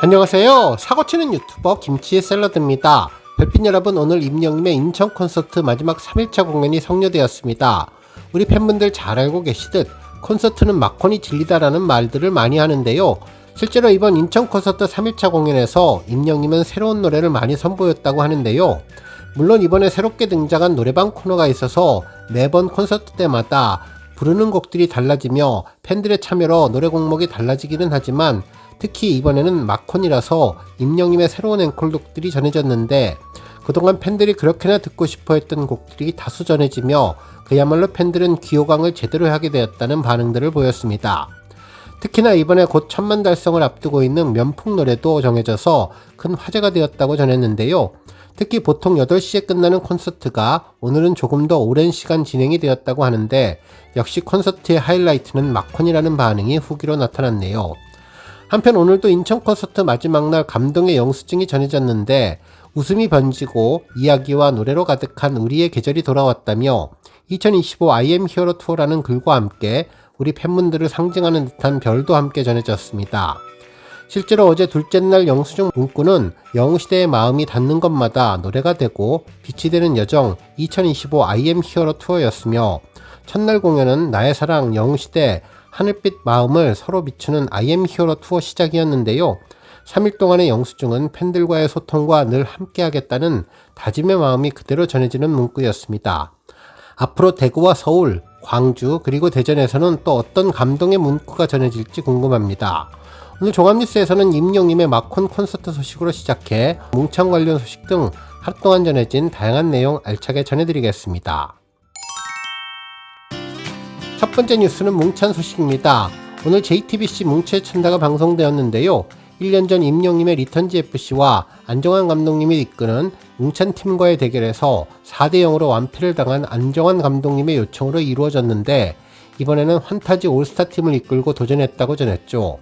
안녕하세요. 사고치는 유튜버 김치의 샐러드입니다. 별빛 여러분, 오늘 임영님의 인천 콘서트 마지막 3일차 공연이 성료되었습니다. 우리 팬분들 잘 알고 계시듯 콘서트는 막콘이 진리다라는 말들을 많이 하는데요. 실제로 이번 인천 콘서트 3일차 공연에서 임영님은 새로운 노래를 많이 선보였다고 하는데요. 물론 이번에 새롭게 등장한 노래방 코너가 있어서 매번 콘서트 때마다 부르는 곡들이 달라지며 팬들의 참여로 노래 곡목이 달라지기는 하지만 특히 이번에는 막콘이라서 임영님의 새로운 앵콜곡들이 전해졌는데 그동안 팬들이 그렇게나 듣고 싶어 했던 곡들이 다수 전해지며 그야말로 팬들은 귀호강을 제대로 하게 되었다는 반응들을 보였습니다. 특히나 이번에 곧 1000만 달성을 앞두고 있는 면풍 노래도 정해져서 큰 화제가 되었다고 전했는데요. 특히 보통 8시에 끝나는 콘서트가 오늘은 조금 더 오랜 시간 진행이 되었다고 하는데 역시 콘서트의 하이라이트는 막콘이라는 반응이 후기로 나타났네요. 한편 오늘도 인천 콘서트 마지막 날 감동의 영수증이 전해졌는데 웃음이 번지고 이야기와 노래로 가득한 우리의 계절이 돌아왔다며 2025 I am hero 투어라는 글과 함께 우리 팬분들을 상징하는 듯한 별도 함께 전해졌습니다. 실제로 어제 둘째 날 영수증 문구는 영웅시대의 마음이 닿는 것마다 노래가 되고 빛이 되는 여정 2025 I am hero 투어였으며 첫날 공연은 나의 사랑 영웅시대 하늘빛 마음을 서로 비추는 I am hero 투어 시작이었는데요. 3일 동안의 영수증은 팬들과의 소통과 늘 함께하겠다는 다짐의 마음이 그대로 전해지는 문구였습니다. 앞으로 대구와 서울, 광주 그리고 대전에서는 또 어떤 감동의 문구가 전해질지 궁금합니다. 오늘 종합뉴스에서는 임영님의 막콘 콘서트 소식으로 시작해 뭉찬 관련 소식 등 하루 동안 전해진 다양한 내용 알차게 전해드리겠습니다. 첫 번째 뉴스는 뭉찬 소식입니다. 오늘 JTBC 뭉치의 천다가 방송되었는데요. 1년 전 임영님의 리턴즈 FC와 안정환 감독님이 이끄는 뭉찬 팀과의 대결에서 4대0으로 완패를 당한 안정환 감독님의 요청으로 이루어졌는데 이번에는 환타지 올스타 팀을 이끌고 도전했다고 전했죠.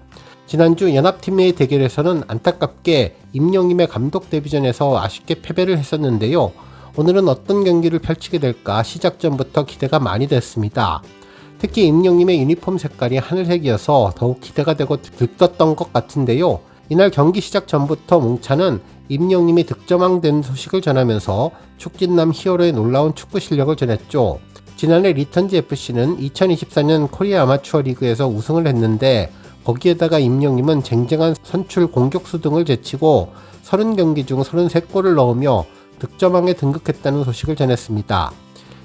지난주 연합팀의 대결에서는 안타깝게 임영님의 감독 데뷔전에서 아쉽게 패배를 했었는데요. 오늘은 어떤 경기를 펼치게 될까 시작 전부터 기대가 많이 됐습니다. 특히 임영님의 유니폼 색깔이 하늘색이어서 더욱 기대가 되고 들떴던 것 같은데요. 이날 경기 시작 전부터 뭉찬은 임영님이 득점왕 된 소식을 전하면서 축진남 히어로의 놀라운 축구 실력을 전했죠. 지난해 리턴즈 FC는 2024년 코리아 아마추어 리그에서 우승을 했는데 거기에다가 임영님은 쟁쟁한 선출 공격수 등을 제치고 30경기 중 33골을 넣으며 득점왕에 등극했다는 소식을 전했습니다.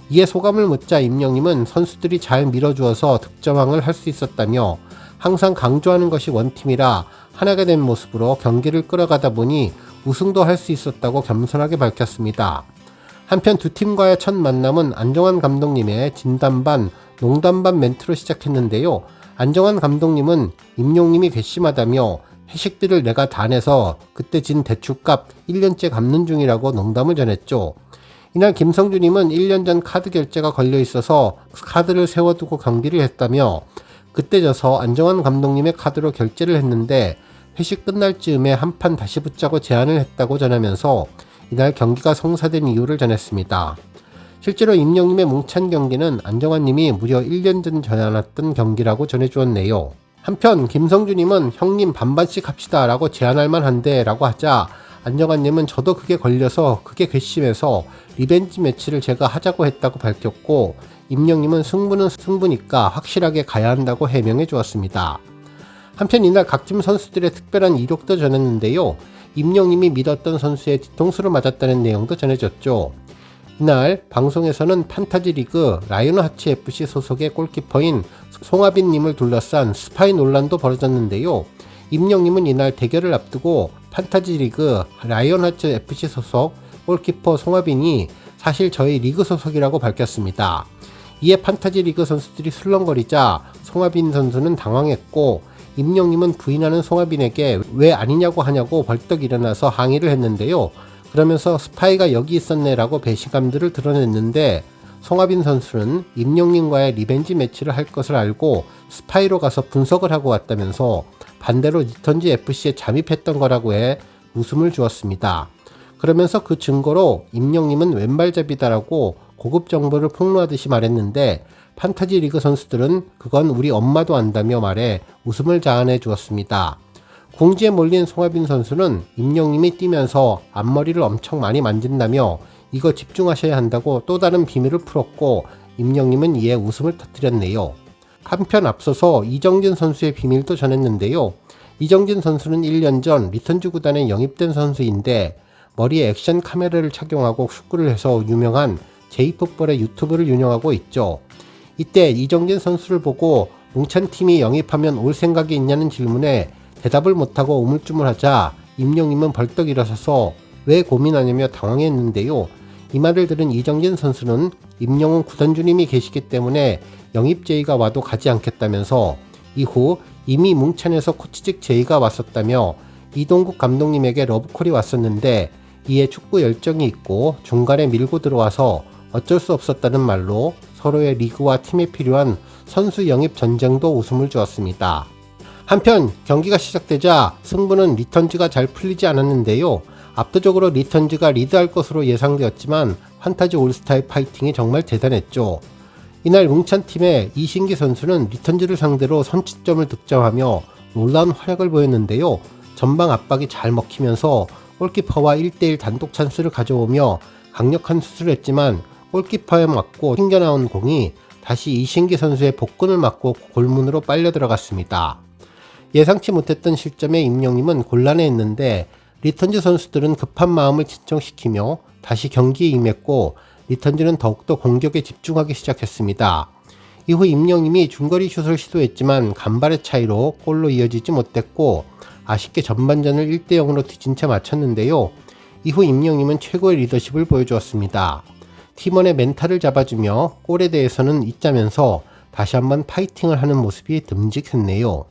이에 소감을 묻자 임영님은 선수들이 잘 밀어주어서 득점왕을 할 수 있었다며 항상 강조하는 것이 원팀이라 하나가 된 모습으로 경기를 끌어가다 보니 우승도 할 수 있었다고 겸손하게 밝혔습니다. 한편 두 팀과의 첫 만남은 안정환 감독님의 진담반, 농담반 멘트로 시작했는데요. 안정환 감독님은 임영님이 괘씸하다며 회식비를 내가 다 내서 그때 진 대출값 1년째 갚는 중이라고 농담을 전했죠. 이날 김성주님은 1년 전 카드 결제가 걸려 있어서 카드를 세워두고 경기를 했다며 그때 져서 안정환 감독님의 카드로 결제를 했는데 회식 끝날 즈음에 한 판 다시 붙자고 제안을 했다고 전하면서 이날 경기가 성사된 이유를 전했습니다. 실제로 임영님의 뭉찬 경기는 안정환님이 무려 1년 전 전해놨던 경기라고 전해주었네요. 한편 김성주님은 형님 반반씩 합시다 라고 제안할 만한데 라고 하자 안정환님은 저도 그게 걸려서 그게 괘씸해서 리벤지 매치를 제가 하자고 했다고 밝혔고 임영님은 승부는 승부니까 확실하게 가야 한다고 해명해 주었습니다. 한편 이날 각 팀 선수들의 특별한 이력도 전했는데요. 임영님이 믿었던 선수의 뒤통수를 맞았다는 내용도 전해졌죠. 이날 방송에서는 판타지 리그 라이온하츠 FC 소속의 골키퍼인 송하빈님을 둘러싼 스파이 논란도 벌어졌는데요. 임영님은 이날 대결을 앞두고 판타지 리그 라이온하츠 FC 소속 골키퍼 송하빈이 사실 저희 리그 소속이라고 밝혔습니다. 이에 판타지 리그 선수들이 술렁거리자 송하빈 선수는 당황했고 임영님은 부인하는 송하빈에게 왜 아니냐고 하냐고 벌떡 일어나서 항의를 했는데요. 그러면서 스파이가 여기 있었네 라고 배신감들을 드러냈는데 송하빈 선수는 임영님과의 리벤지 매치를 할 것을 알고 스파이로 가서 분석을 하고 왔다면서 반대로 리턴즈 FC에 잠입했던 거라고 해 웃음을 주었습니다. 그러면서 그 증거로 임영님은 왼발잡이다라고 고급 정보를 폭로하듯이 말했는데 판타지 리그 선수들은 그건 우리 엄마도 안다며 말해 웃음을 자아내 주었습니다. 궁지에 몰린 송하빈 선수는 임영님이 뛰면서 앞머리를 엄청 많이 만진다며 이거 집중하셔야 한다고 또 다른 비밀을 풀었고 임영님은 이에 웃음을 터뜨렸네요. 한편 앞서서 이정진 선수의 비밀도 전했는데요. 이정진 선수는 1년 전 리턴즈 구단에 영입된 선수인데 머리에 액션 카메라를 착용하고 축구를 해서 유명한 제이풋볼의 유튜브를 운영하고 있죠. 이때 이정진 선수를 보고 뭉찬팀이 영입하면 올 생각이 있냐는 질문에 대답을 못하고 우물쭈물하자 임영님은 벌떡 일어서서 왜 고민하냐며 당황했는데요. 이 말을 들은 이정진 선수는 임영웅 구단주님이 계시기 때문에 영입 제의가 와도 가지 않겠다면서 이후 이미 뭉찬에서 코치직 제의가 왔었다며 이동국 감독님에게 러브콜이 왔었는데 이에 축구 열정이 있고 중간에 밀고 들어와서 어쩔 수 없었다는 말로 서로의 리그와 팀에 필요한 선수 영입 전쟁도 웃음을 주었습니다. 한편 경기가 시작되자 승부는 리턴즈가 잘 풀리지 않았는데요. 압도적으로 리턴즈가 리드할 것으로 예상되었지만 판타지 올스타의 파이팅이 정말 대단했죠. 이날 뭉찬팀의 이신기 선수는 리턴즈를 상대로 선취점을 득점하며 놀라운 활약을 보였는데요. 전방 압박이 잘 먹히면서 골키퍼와 1대1 단독 찬스를 가져오며 강력한 수술을 했지만 골키퍼에 맞고 튕겨나온 공이 다시 이신기 선수의 복근을 맞고 골문으로 빨려 들어갔습니다. 예상치 못했던 실점에 임영님은 곤란해했는데 리턴즈 선수들은 급한 마음을 진정시키며 다시 경기에 임했고 리턴즈는 더욱더 공격에 집중하기 시작했습니다. 이후 임영님이 중거리 슛을 시도했지만 간발의 차이로 골로 이어지지 못했고 아쉽게 전반전을 1대0으로 뒤진 채 마쳤는데요. 이후 임영님은 최고의 리더십을 보여주었습니다. 팀원의 멘탈을 잡아주며 골에 대해서는 잊자면서 다시 한번 파이팅을 하는 모습이 듬직했네요.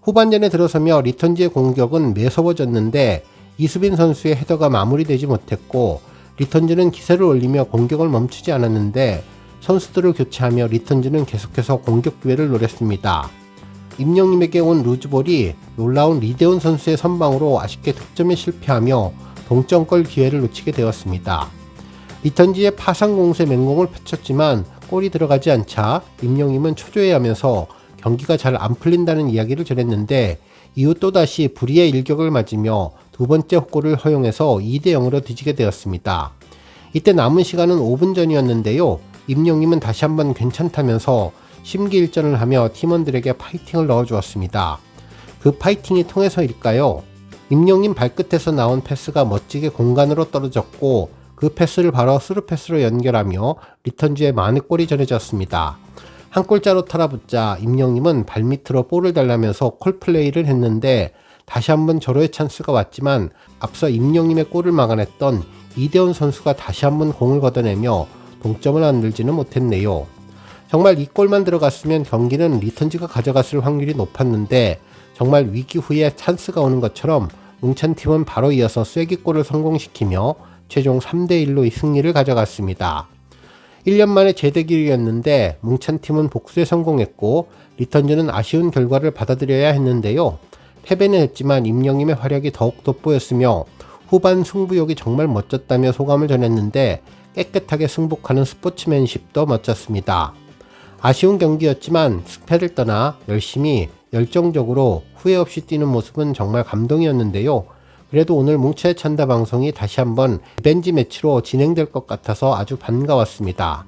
후반전에 들어서며 리턴즈의 공격은 매서워졌는데 이수빈 선수의 헤더가 마무리되지 못했고 리턴즈는 기세를 올리며 공격을 멈추지 않았는데 선수들을 교체하며 리턴즈는 계속해서 공격 기회를 노렸습니다. 임영님에게 온 루즈볼이 놀라운 리데온 선수의 선방으로 아쉽게 득점에 실패하며 동점골 기회를 놓치게 되었습니다. 리턴즈의 파상 공세 맹공을 펼쳤지만 골이 들어가지 않자 임영님은 초조해하면서 경기가 잘 안 풀린다는 이야기를 전했는데 이후 또다시 불의의 일격을 맞으며 두 번째 골을 허용해서 2대0으로 뒤지게 되었습니다. 이때 남은 시간은 5분 전이었는데요. 임영님은 다시 한번 괜찮다면서 심기일전을 하며 팀원들에게 파이팅을 넣어주었습니다. 그 파이팅이 통해서일까요? 임영님 발끝에서 나온 패스가 멋지게 공간으로 떨어졌고 그 패스를 바로 스루패스로 연결하며 리턴즈의 만회골이 전해졌습니다. 한 골자로 탈아붙자 임영님은 발밑으로 볼을 달라면서 콜플레이를 했는데 다시 한번 절호의 찬스가 왔지만 앞서 임영님의 골을 막아냈던 이대훈 선수가 다시 한번 공을 걷어내며 동점을 만들지는 못했네요. 정말 이 골만 들어갔으면 경기는 리턴즈가 가져갔을 확률이 높았는데 정말 위기 후에 찬스가 오는 것처럼 뭉찬팀은 바로 이어서 쐐기골을 성공시키며 최종 3대1로 승리를 가져갔습니다. 1년 만에 재대결이었는데 뭉찬팀은 복수에 성공했고 리턴즈는 아쉬운 결과를 받아들여야 했는데요. 패배는 했지만 임영님의 활약이 더욱 돋보였으며 후반 승부욕이 정말 멋졌다며 소감을 전했는데 깨끗하게 승복하는 스포츠맨십도 멋졌습니다. 아쉬운 경기였지만 승패를 떠나 열심히 열정적으로 후회 없이 뛰는 모습은 정말 감동이었는데요. 그래도 오늘 뭉쳐의 찬다 방송이 다시 한번 리벤지 매치로 진행될 것 같아서 아주 반가웠습니다.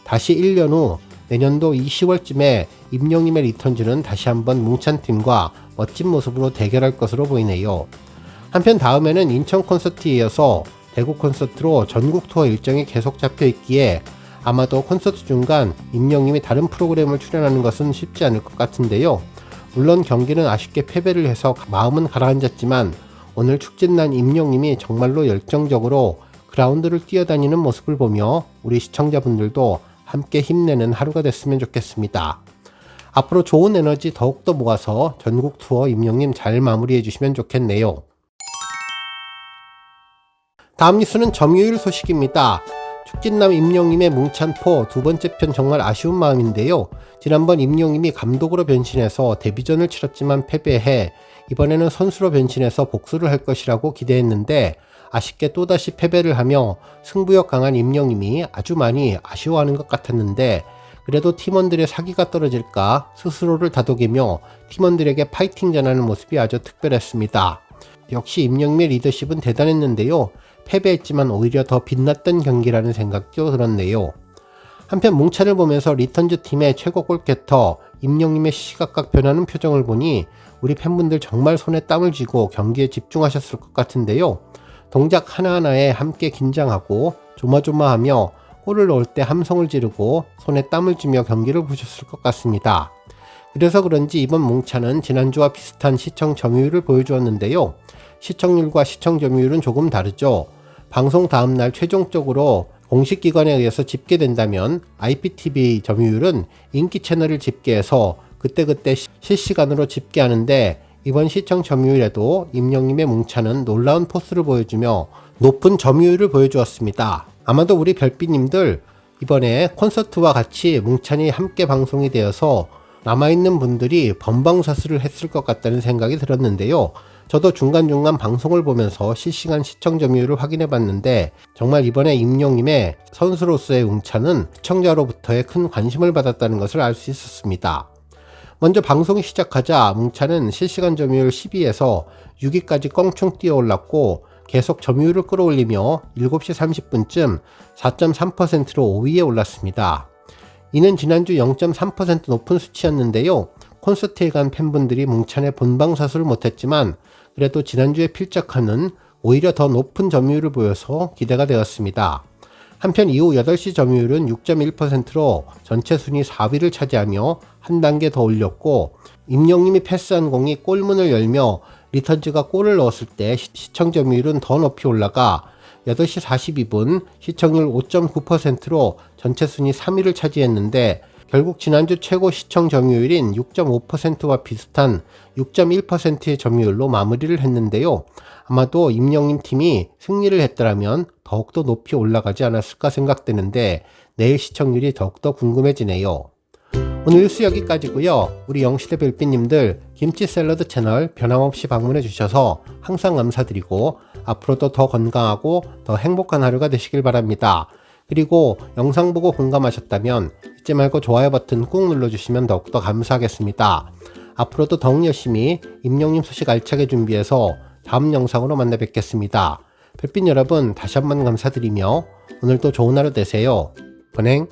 다시 1년 후 내년도 이 10월쯤에 임영님의 리턴즈는 다시 한번 뭉찬팀과 멋진 모습으로 대결할 것으로 보이네요. 한편 다음에는 인천 콘서트에 이어서 대구 콘서트로 전국 투어 일정이 계속 잡혀 있기에 아마도 콘서트 중간 임영님이 다른 프로그램을 출연하는 것은 쉽지 않을 것 같은데요. 물론 경기는 아쉽게 패배를 해서 마음은 가라앉았지만 오늘 축진난 임영님이 정말로 열정적으로 그라운드를 뛰어다니는 모습을 보며 우리 시청자분들도 함께 힘내는 하루가 됐으면 좋겠습니다. 앞으로 좋은 에너지 더욱더 모아서 전국 투어 임영님 잘 마무리해 주시면 좋겠네요. 다음 뉴스는 점유율 소식입니다. 축진남 임영님의 뭉찬포 두 번째 편 정말 아쉬운 마음인데요. 지난번 임영님이 감독으로 변신해서 데뷔전을 치렀지만 패배해 이번에는 선수로 변신해서 복수를 할 것이라고 기대했는데 아쉽게 또다시 패배를 하며 승부욕 강한 임영님이 아주 많이 아쉬워하는 것 같았는데 그래도 팀원들의 사기가 떨어질까 스스로를 다독이며 팀원들에게 파이팅 전하는 모습이 아주 특별했습니다. 역시 임영임의 리더십은 대단했는데요. 패배했지만 오히려 더 빛났던 경기라는 생각도 들었네요. 한편 뭉찬을 보면서 리턴즈 팀의 최고 골게터 임영임의 시시각각 변하는 표정을 보니 우리 팬분들 정말 손에 땀을 쥐고 경기에 집중하셨을 것 같은데요. 동작 하나하나에 함께 긴장하고 조마조마하며 골을 넣을 때 함성을 지르고 손에 땀을 쥐며 경기를 보셨을 것 같습니다. 그래서 그런지 이번 뭉찬은 지난주와 비슷한 시청 점유율을 보여주었는데요. 시청률과 시청 점유율은 조금 다르죠. 방송 다음날 최종적으로 공식 기관에 의해서 집계된다면 IPTV 점유율은 인기 채널을 집계해서 그때그때 실시간으로 집계하는데 이번 시청 점유율에도 임영임의 뭉찬은 놀라운 포스를 보여주며 높은 점유율을 보여주었습니다. 아마도 우리 별빛님들 이번에 콘서트와 같이 뭉찬이 함께 방송이 되어서 남아있는 분들이 번방사수를 했을 것 같다는 생각이 들었는데요. 저도 중간중간 방송을 보면서 실시간 시청 점유율을 확인해 봤는데 정말 이번에 임영임의 선수로서의 뭉찬은 시청자로부터의 큰 관심을 받았다는 것을 알 수 있었습니다. 먼저 방송이 시작하자 뭉찬은 실시간 점유율 10위에서 6위까지 껑충 뛰어올랐고 계속 점유율을 끌어올리며 7시 30분쯤 4.3%로 5위에 올랐습니다. 이는 지난주 0.3% 높은 수치였는데요. 콘서트에 간 팬분들이 뭉찬의 본방사수를 못했지만 그래도 지난주에 필적하는 오히려 더 높은 점유율을 보여서 기대가 되었습니다. 한편 이후 8시 점유율은 6.1%로 전체 순위 4위를 차지하며 한 단계 더 올렸고 임영임이 패스한 공이 골문을 열며 리턴즈가 골을 넣었을 때 시청 점유율은 더 높이 올라가 8시 42분 시청률 5.9%로 전체 순위 3위를 차지했는데 결국 지난주 최고 시청 점유율인 6.5%와 비슷한 6.1%의 점유율로 마무리를 했는데요. 아마도 임영임 팀이 승리를 했더라면 더욱더 높이 올라가지 않았을까 생각되는데 내일 시청률이 더욱더 궁금해지네요. 오늘 뉴스 여기까지고요. 우리 영시대 별빛님들 김치 샐러드 채널 변함없이 방문해 주셔서 항상 감사드리고 앞으로도 더 건강하고 더 행복한 하루가 되시길 바랍니다. 그리고 영상 보고 공감하셨다면 잊지 말고 좋아요 버튼 꾹 눌러주시면 더욱더 감사하겠습니다. 앞으로도 더욱 열심히 임영임 소식 알차게 준비해서 다음 영상으로 만나 뵙겠습니다. 별빛 여러분 다시 한번 감사드리며 오늘도 좋은 하루 되세요. boneng